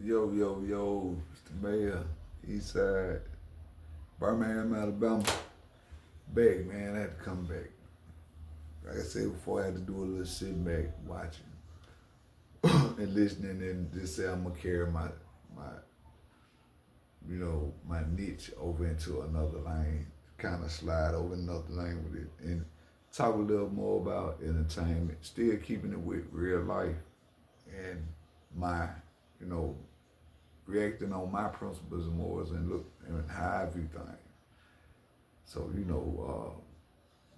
Yo, yo, yo, it's the mayor, Eastside, Birmingham, Alabama. Back, man, I had to come back. Like I said before, I had to do a little sitting back, watching and listening, and just say I'm gonna carry my my niche over into another lane, kind of slide over another lane with it, and talk a little more about entertainment, still keeping it with real life and my, you know, reacting on my principles and morals and look and how I view things. So,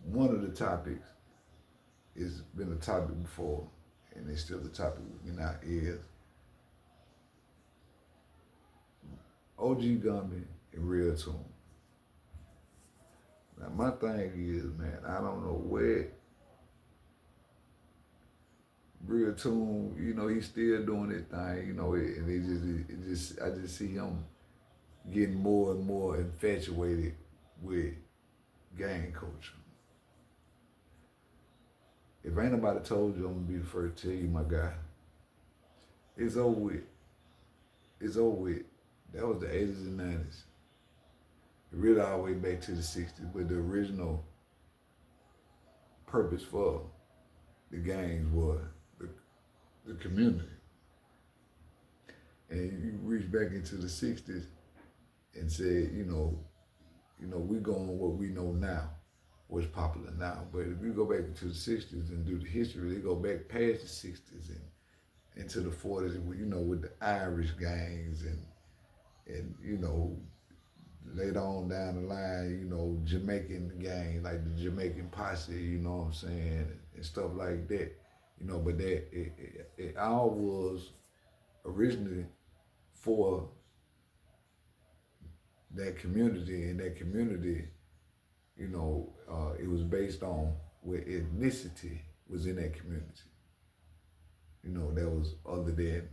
one of the topics has been a topic before, and it's still a topic in our ears. OG Gumby and Real Tune. Now, my thing is, man, I don't know where Real Tune, he's still doing his thing, and I just see him getting more and more infatuated with gang culture. If ain't nobody told you, I'm gonna be the first to tell you, my guy. It's over with. It's over with. That was the 80s and 90s. Really all the way back to the 60s, but the original purpose for the gangs was the community. And you reach back into the 60s and say, we go on what we know now, what's popular now. But if you go back into the 60s and do the history, they go back past the 60s and into the 40s, with the Irish gangs and later on down the line, Jamaican gang, like the Jamaican posse, you know what I'm saying, and stuff like that. But it all was originally for that community, and that community, it was based on where ethnicity was in that community. That was other than,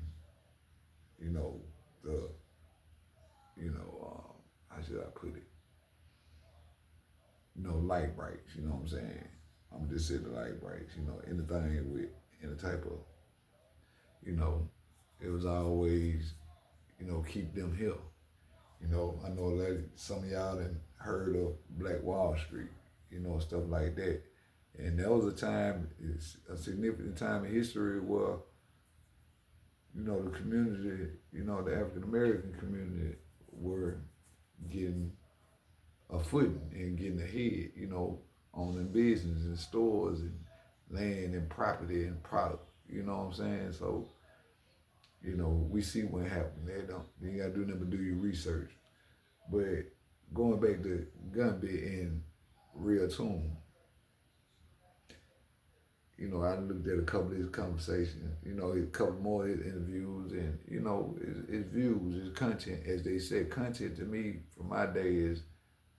the, how should I put it? Light brights, you know what I'm saying? I'm just saying the light brights, anything with any type of, you know, it was always, keep them here. I know that some of y'all done heard of Black Wall Street, stuff like that. And that was a time, it's a significant time in history where, the community, the African American community were getting a footing and getting ahead, owning business and stores and land and property and product. You know what I'm saying? So, we see what happened. You gotta do nothing but do your research. But going back to Gumby and Real Tune, I looked at a couple of his conversations, a couple more of his interviews, and his views, his content. As they said, content to me from my day is,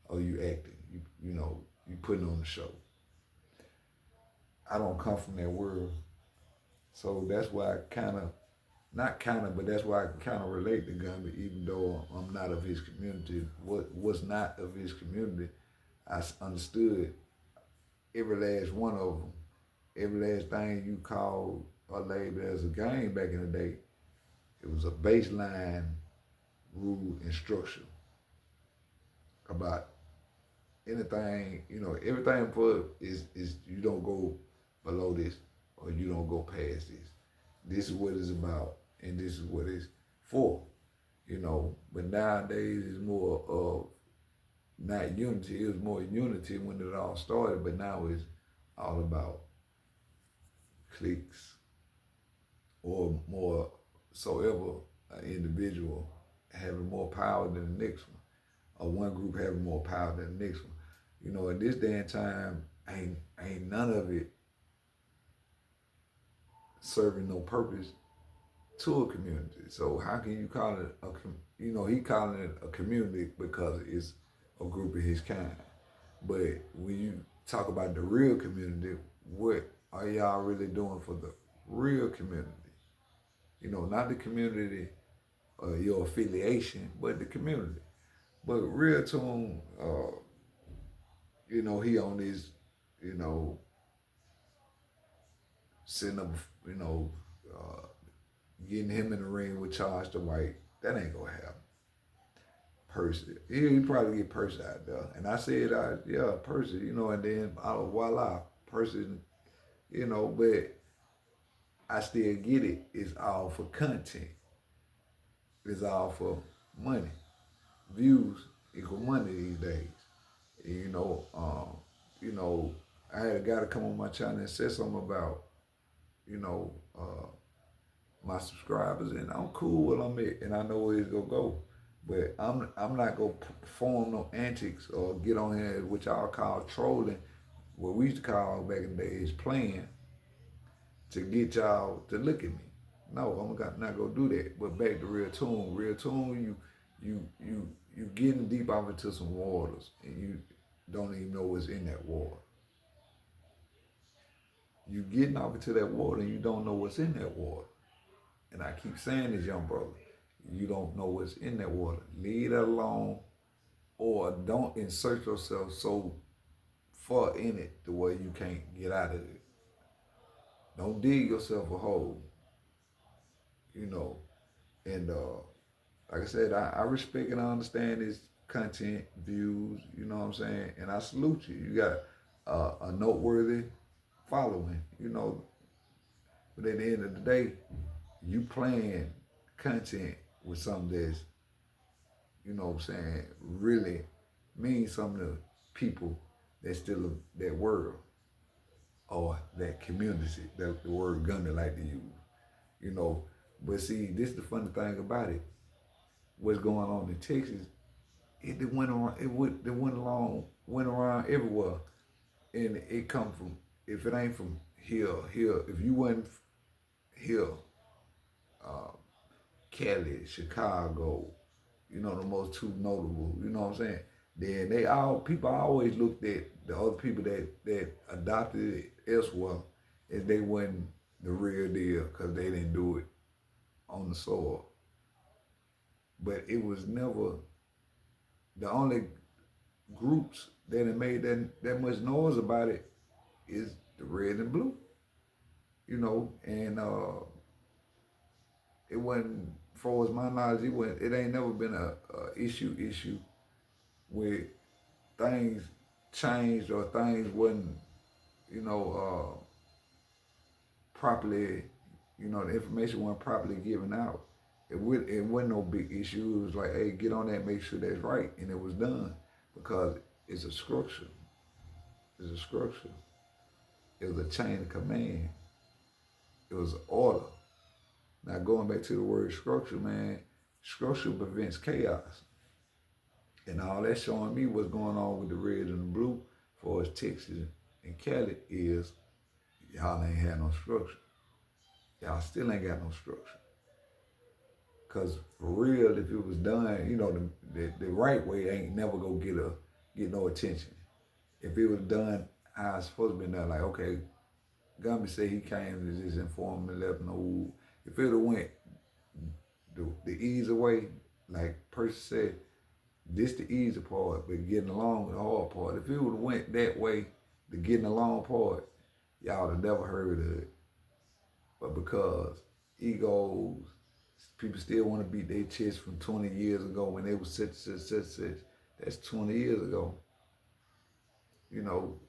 oh, you acting, you putting on the show. I don't come from that world, so that's why I but that's why I can kind of relate to Gumby, even though I'm not of his community. What was not of his community, I understood every last one of them. Every last thing you called or labeled as a game back in the day, it was a baseline rule and structure about anything, everything for is you don't go below this or you don't go past this. This is what it's about and this is what it's for, But nowadays it's more of not unity. It was more unity when it all started, but now it's all about cliques or more so ever an individual having more power than the next one, or one group having more power than the next one. At this day and time, ain't none of it serving no purpose to a community. So how can you call it he calling it a community because it's a group of his kind. But when you talk about the real community, what are y'all really doing for the real community? Not the community, your affiliation, but the community. But Real Tune, he on his, sitting up, getting him in the ring with Charles the White, that ain't gonna happen. Percy, he probably get Percy out there. And I said, yeah, Percy, and then voila, Percy, but I still get it. It's all for content. It's all for money. Views equal money these days. And, you know, I had a guy to come on my channel and say something about, you know, my subscribers, and I'm cool with them, and I know where it's gonna go. But I'm not gonna perform no antics or get on here, which y'all call trolling, what we used to call back in the days playing, to get y'all to look at me. No, I'm not gonna do that. But back to real tune. Real tune, you getting deep off into some waters, and you don't even know what's in that water. You getting off into that water, and you don't know what's in that water. And I keep saying this, young brother, you don't know what's in that water. Leave that alone, or don't insert yourself so far in it to where you can't get out of it. Don't dig yourself a hole, And like I said, I respect and I understand this content, views, you know what I'm saying? And I salute you. You got a noteworthy following, But at the end of the day, you playing content with something that's, really means something to people that's still that world or that community, that the word Gumby like to use, But see, this is the funny thing about it. What's going on in Texas, it went around everywhere. And it come from, if it ain't from here, if you wasn't here, Cali, Chicago, the most two notable, you know what I'm saying? Then people always looked at the other people that adopted it elsewhere as they wasn't the real deal because they didn't do it on the soil. But it was never the only groups that had made that much noise about it is the red and blue, and it wasn't, as far as my knowledge, it ain't never been a issue where things changed or things wasn't, properly, the information wasn't properly given out. It wasn't no big issue. It was like, hey, get on that, make sure that's right, and it was done because it's a structure. It's a structure. It was a chain of command. It was an order. Now going back to the word structure, man, structure prevents chaos. And all that's showing me what's going on with the red and the blue for as Texas and Cali is y'all ain't had no structure. Y'all still ain't got no structure. Cause for real, if it was done, the right way ain't never gonna get no attention. If it was done how it's supposed to be done, like, okay, Gumby said he came to just inform and let him know. If it went the easy way, like Percy said, this the easy part, but getting along is the hard part. If it would have went that way, the getting along part, y'all would have never heard of it. But because egos, people still want to beat their chest from 20 years ago when they was such. That's 20 years ago.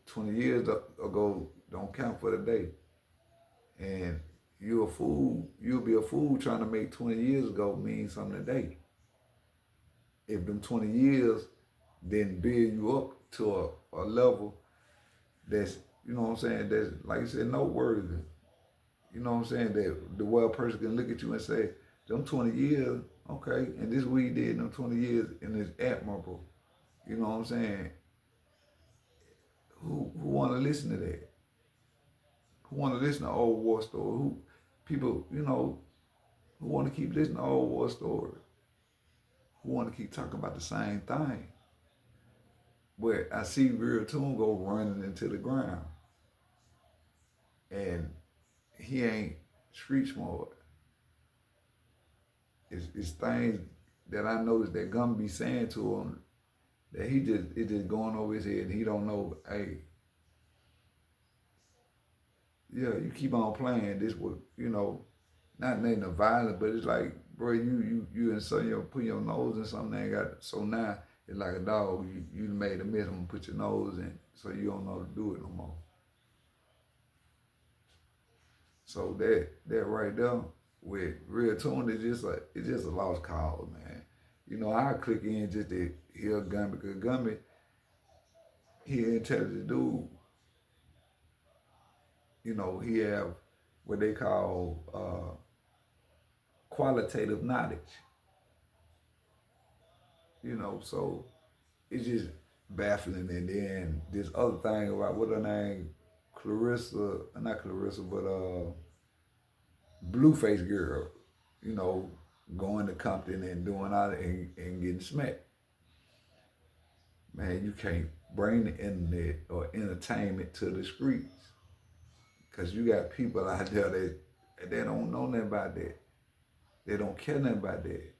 20 years ago don't count for the day. And you'll be a fool trying to make 20 years ago mean something today. If them 20 years didn't build you up to a level that's, that's, like you said, noteworthy. You know what I'm saying? That the world person can look at you and say, them 20 years, okay, and this we did in them 20 years, and it's admirable. You know what I'm saying? Who want to listen to that? Who want to listen to old war stories? Who want to keep listening to old war stories? Who want to keep talking about the same thing? But I see Real Tune go running into the ground. And he ain't street smart. It's things that I noticed that Gumby be saying to him that it's just going over his head and he don't know, hey, yeah, you keep on playing this would, not nothing violent, but it's like, bro, you and son, you put your nose in something that ain't got, so now it's like a dog. You made a mess, I'm gonna put your nose in, so you don't know to do it no more. So that right there with real tune is just it's just a lost cause, man. You know, I click in just to hear Gumby, because Gumby, he an intelligent dude. You know, he have what they call qualitative knowledge. You know, so it's just baffling. And then this other thing about what her name, Clarissa, not Clarissa, but Blueface girl, you know, going to Compton and doing all that and getting smacked. Man, you can't bring the internet or entertainment to the streets, because you got people out there that they don't know nothing about that. They don't care nothing about that.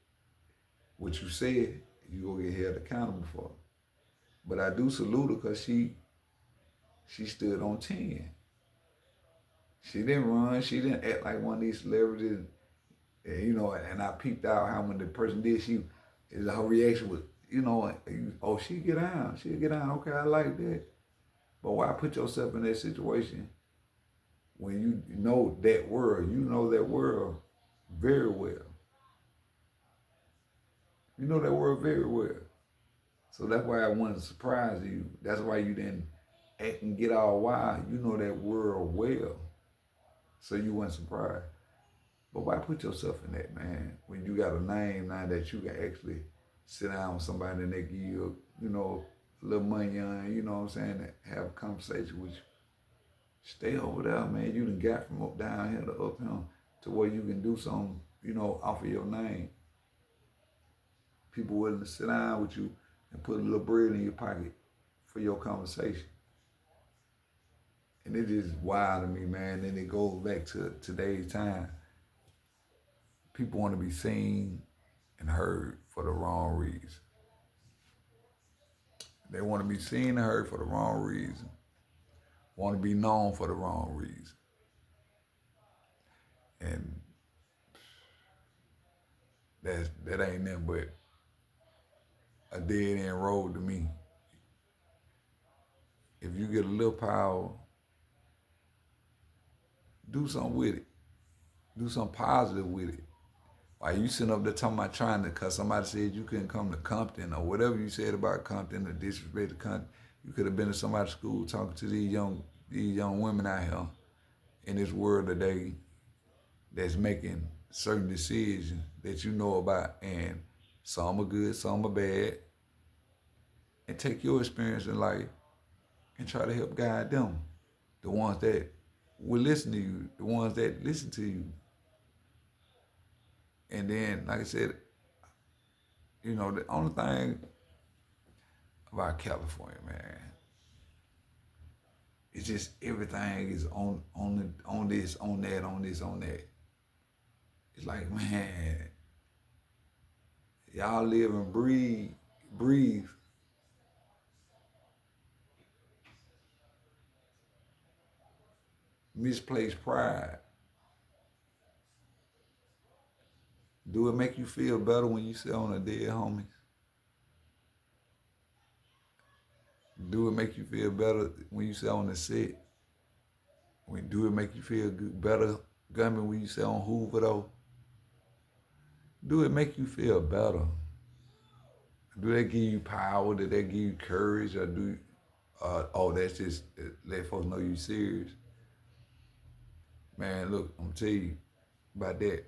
What you said, you gonna get held accountable for. But I do salute her because she stood on 10. She didn't run. She didn't act like one of these celebrities. And, you know, and I peeped out how when the person did, her reaction was, you know, oh, she get down. She'll get down. Okay, I like that. But why put yourself in that situation when you know that world? You know that world very well. You know that world very well. So that's why I wanted to surprise you. That's why you didn't act and get all wild. You know that world well. So you weren't surprised. But why put yourself in that, man? When you got a name now that you can actually sit down with somebody and they give you, you know, a little money on, you know what I'm saying, to have a conversation with you. Stay over there, man. You done got from up down here to up here to where you can do something, you know, off of your name. People willing to sit down with you and put a little bread in your pocket for your conversation. And it is wild to me, man. Then it goes back to today's time. People want to be seen and heard for the wrong reason. They want to be seen and heard for the wrong reason. Want to be known for the wrong reason. And that ain't nothing but a dead end road to me. If you get a little power, do something with it. Do something positive with it. Why you sitting up there talking about trying to, because somebody said you couldn't come to Compton or whatever you said about Compton or disrespect to Compton. You could have been in somebody's school talking to these young women out here in this world today that's making certain decisions that you know about, and some are good, some are bad. And take your experience in life and try to help guide them. The ones that will listen to you, the ones that listen to you. And then, like I said, you know, the only thing about California, man, it's just everything is on this, on that, on this, on that. It's like, man, y'all live and breathe misplaced pride. Do it make you feel better when you sit on a dead homie? Do it make you feel better when you sit on the set? Do it make you feel better, Gummy, when you sit on Hoover though? Do it make you feel better? Do they give you power? Do they give you courage? Or oh, that's just let folks know you serious? Man, look, I'm tell you about that.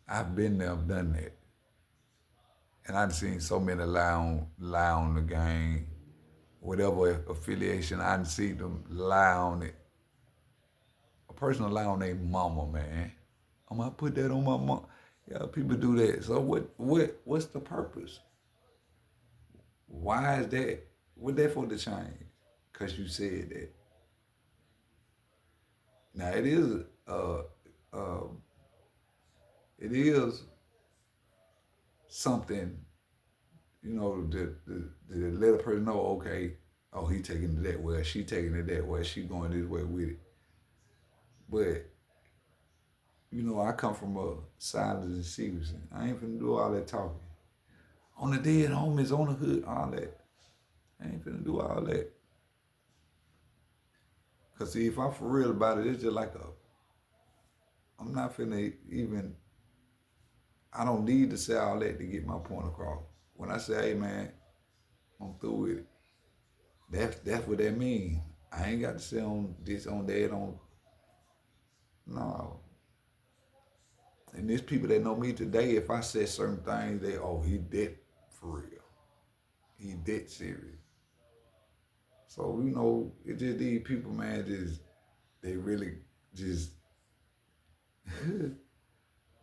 I've been there, I've done that. And I've seen so many lie on the game, whatever affiliation, I've seen them lie on it. A person lie on their mama, man. I'm gonna put that on my mom. Yeah, people do that. So what's the purpose? Why is that? What that for the change? Cause you said that. Now it is something, you know, to let a person know, okay, oh, he taking it that way, she taking it that way, she going this way with it. But I come from a silence and secrecy. I ain't finna do all that talking. On the dead homies, on the hood, all that. I ain't finna do all that. Cause see, if I'm for real about it, it's just like I'm not finna even, I don't need to say all that to get my point across. When I say, hey man, I'm through with it, that's what that means. I ain't got to say on this, on that, on, no. And there's people that know me today, if I said certain things, he dead for real. He dead serious. So, it just these people, man, they really just,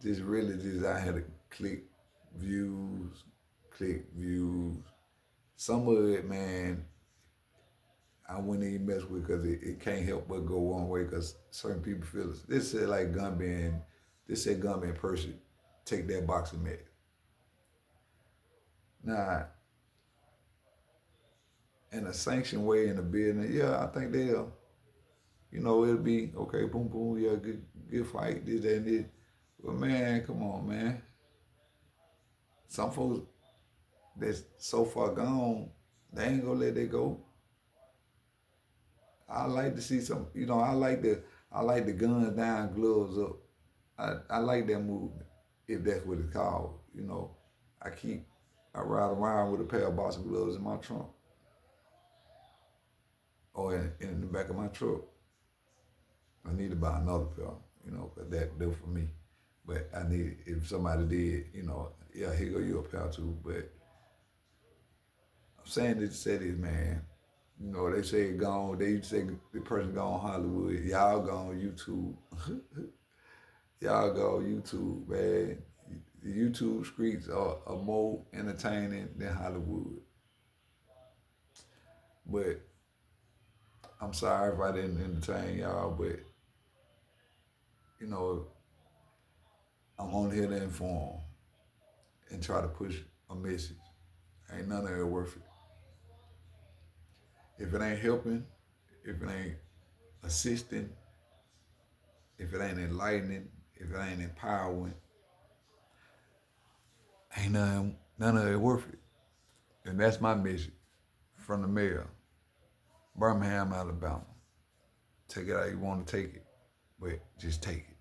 just really just out here to views, click views. Some of it, man, I wouldn't even mess with because it can't help but go one way because certain people feel it. This said like Gumby and Percy take that boxing match. Now, in a sanctioned way in the business, yeah, I think it'll be, okay, boom, boom, yeah, good fight, this, that, and this. But man, come on, man. Some folks that's so far gone, they ain't gonna let that go. I like to see some, I like the guns down, gloves up. I like that movement, if that's what it's called. I I ride around with a pair of boxing gloves in my trunk or in the back of my truck. I need to buy another pair, because they're for me. But I need, if somebody did, yeah, here go you a pair too. But I'm saying this to say this, man. They say gone, they used to say the person gone Hollywood. Y'all gone YouTube. Y'all go YouTube, man. The YouTube streets are more entertaining than Hollywood. But I'm sorry if I didn't entertain y'all, but you know, I'm on here to inform and try to push a message. Ain't none of it worth it. If it ain't helping, if it ain't assisting, if it ain't enlightening, if it ain't empowering, ain't none of it worth it. And that's my message from the mayor, Birmingham, Alabama. Take it how you want to take it, but just take it.